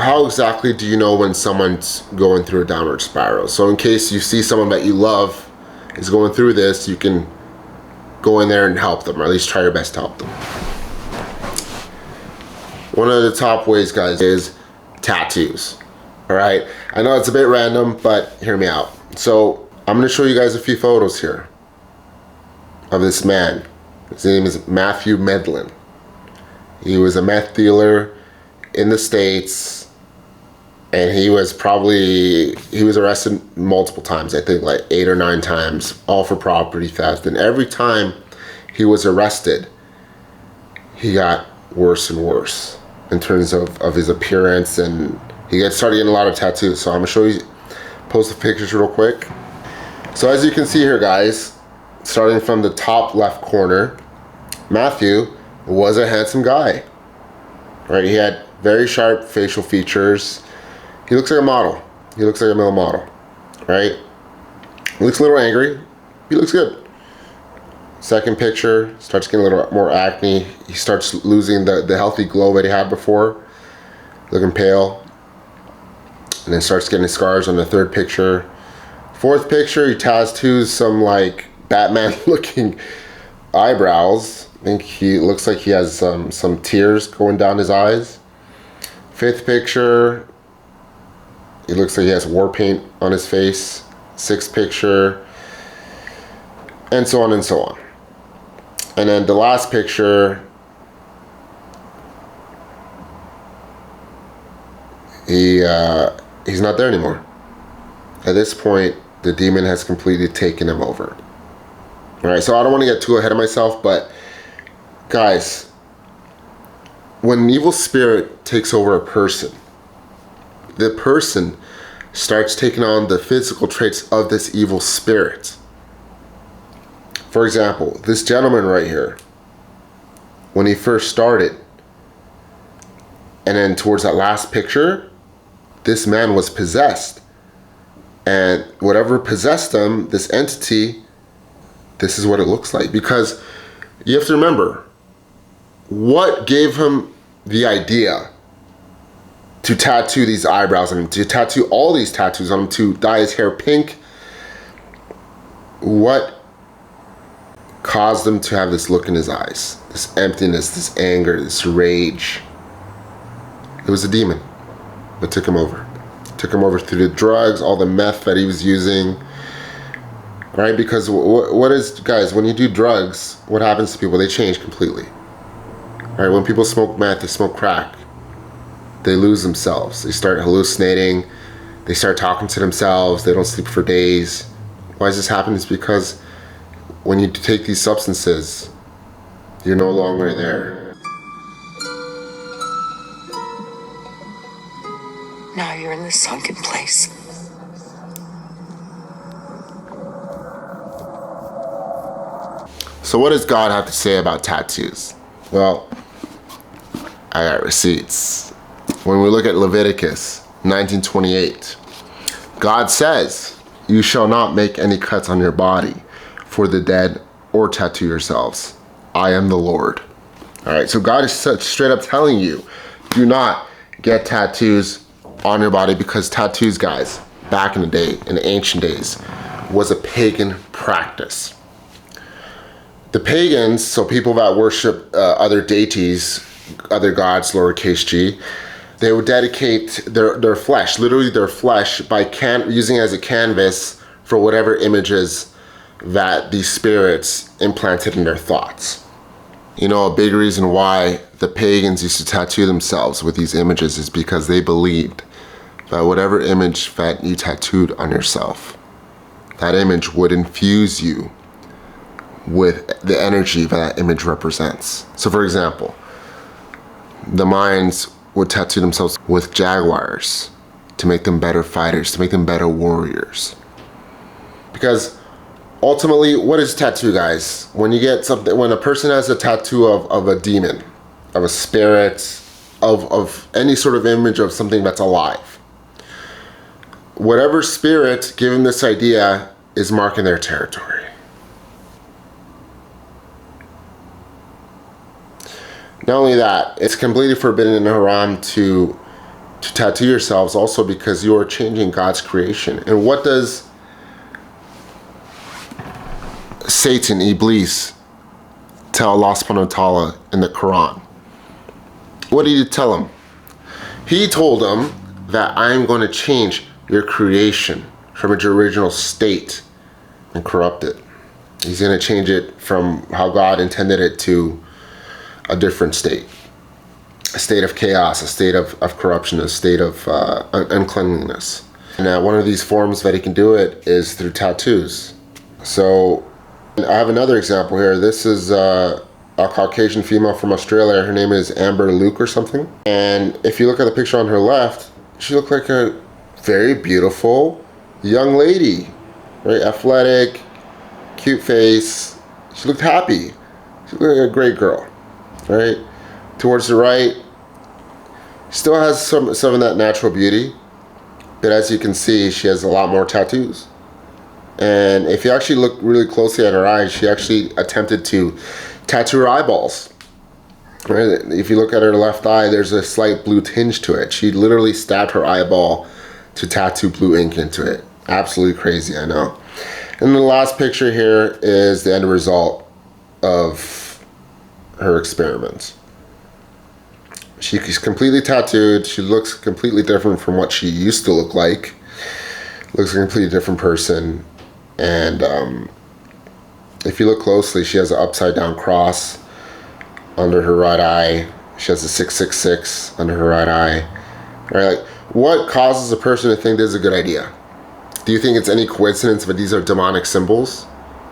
how exactly do you know when someone's going through a downward spiral? So in case you see someone that you love is going through this, you can go in there and help them, or at least try your best to help them. One of the top ways, guys, is tattoos. All right, I know it's a bit random, but hear me out. So I'm gonna show you guys a few photos here of this man. His name is Matt Medlin. He was a meth dealer in the States, and he was arrested multiple times, I think like 8 or 9 times, all for property theft. And every time he was arrested, he got worse and worse in terms of his appearance, and he started getting a lot of tattoos. So I'm gonna show you, post the pictures real quick. So as you can see here, guys, starting from the top left corner, Matthew was a handsome guy, right? He had very sharp facial features. He looks like a model. He looks like a male model, right? He looks a little angry. He looks good. Second picture, starts getting a little more acne. He starts losing the healthy glow that he had before, looking pale. And then starts getting scars on the third picture. Fourth picture, he tattoos some like Batman looking eyebrows. I think he looks like he has some tears going down his eyes. Fifth picture, he looks like he has war paint on his face. Sixth picture, and so on and so on. And then the last picture, he's not there anymore. At this point, the demon has completely taken him over. All right, so I don't want to get too ahead of myself, but guys, when an evil spirit takes over a person, the person starts taking on the physical traits of this evil spirit. For example, this gentleman right here, when he first started, and then towards that last picture, this man was possessed. And whatever possessed him, this entity, this is what it looks like. Because you have to remember, what gave him the idea to tattoo these eyebrows on him, to tattoo all these tattoos on him, to dye his hair pink? What caused him to have this look in his eyes, this emptiness, this anger, this rage? It was a demon that took him over. Took him over through the drugs, all the meth that he was using, right? Because what is, guys, when you do drugs, what happens to people? They change completely, right? When people smoke meth, they smoke crack, they lose themselves. They start hallucinating. They start talking to themselves. They don't sleep for days. Why does this happen? It's because when you take these substances, you're no longer there. Now you're in the sunken place. So what does God have to say about tattoos? Well, I got receipts. When we look at Leviticus 19:28, God says, "You shall not make any cuts on your body for the dead or tattoo yourselves. I am the Lord." All right, so God is straight up telling you, do not get tattoos on your body, because tattoos, guys, back in the day, in the ancient days, was a pagan practice. The pagans, so people that worship other deities, other gods, lowercase g, they would dedicate their flesh, literally their flesh, by using it as a canvas for whatever images that these spirits implanted in their thoughts. You know, a big reason why the pagans used to tattoo themselves with these images is because they believed that whatever image that you tattooed on yourself, that image would infuse you with the energy that image represents. So for example, the Mayans would tattoo themselves with jaguars to make them better fighters, to make them better warriors. Because ultimately, what is tattoo, guys? When you get something, when a person has a tattoo of a demon, of a spirit, of any sort of image of something that's alive, whatever spirit given this idea is marking their territory. Not only that, it's completely forbidden in Haram to to tattoo yourselves also because you are changing God's creation. And what does Satan, Iblis, tell Allah subhanahu wa ta'ala in the Quran? What did he tell him? He told him that I'm going to change your creation from its original state and corrupt it. He's going to change it from how God intended it to a different state. A state of chaos, a state of corruption, a state of uncleanliness. And one of these forms that he can do it is through tattoos. So I have another example here. This is a Caucasian female from Australia. Her name is Amber Luke or something. And if you look at the picture on her left, she looked like a very beautiful young lady, right? Athletic, cute face. She looked happy. She looked like a great girl, right? Towards the right, still has some of that natural beauty, but as you can see, she has a lot more tattoos. And if you actually look really closely at her eyes, she actually attempted to tattoo her eyeballs. Right? If you look at her left eye, there's a slight blue tinge to it. She literally stabbed her eyeball to tattoo blue ink into it. Absolutely crazy, I know. And the last picture here is the end result of her experiments. She's completely tattooed. She looks completely different from what she used to look like. Looks like a completely different person. And if you look closely, she has an upside down cross under her right eye. She has a 666 under her right eye. Right? Like, what causes a person to think this is a good idea? Do you think it's any coincidence that these are demonic symbols?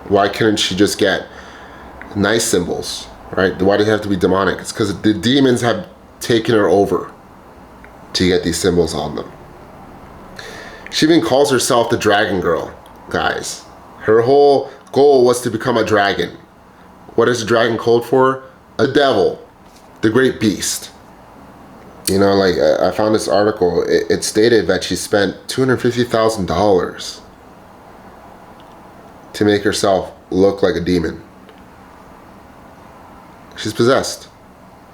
Why couldn't she just get nice symbols? Right? Why do they have to be demonic? It's because the demons have taken her over to get these symbols on them. She even calls herself the Dragon Girl, guys. Her whole goal was to become a dragon. What is a dragon code for? A devil, the great beast. You know, like I found this article, it stated that she spent $250,000 to make herself look like a demon. She's possessed.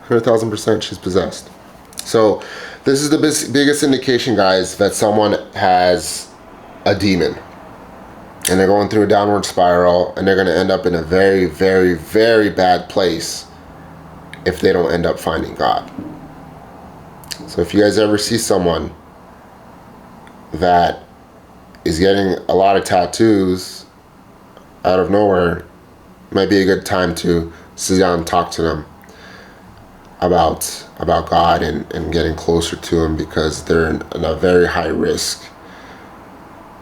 100,000% she's possessed. So this is the biggest indication, guys, that someone has a demon. And they're going through a downward spiral, and they're going to end up in a very, very, very bad place if they don't end up finding God. So if you guys ever see someone that is getting a lot of tattoos out of nowhere, it might be a good time to sit down and talk to them about God and getting closer to him, because they're in a very high risk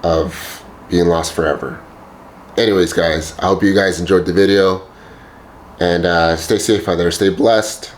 of being lost forever. Anyways, guys, I hope you guys enjoyed the video, and stay safe out there, stay blessed.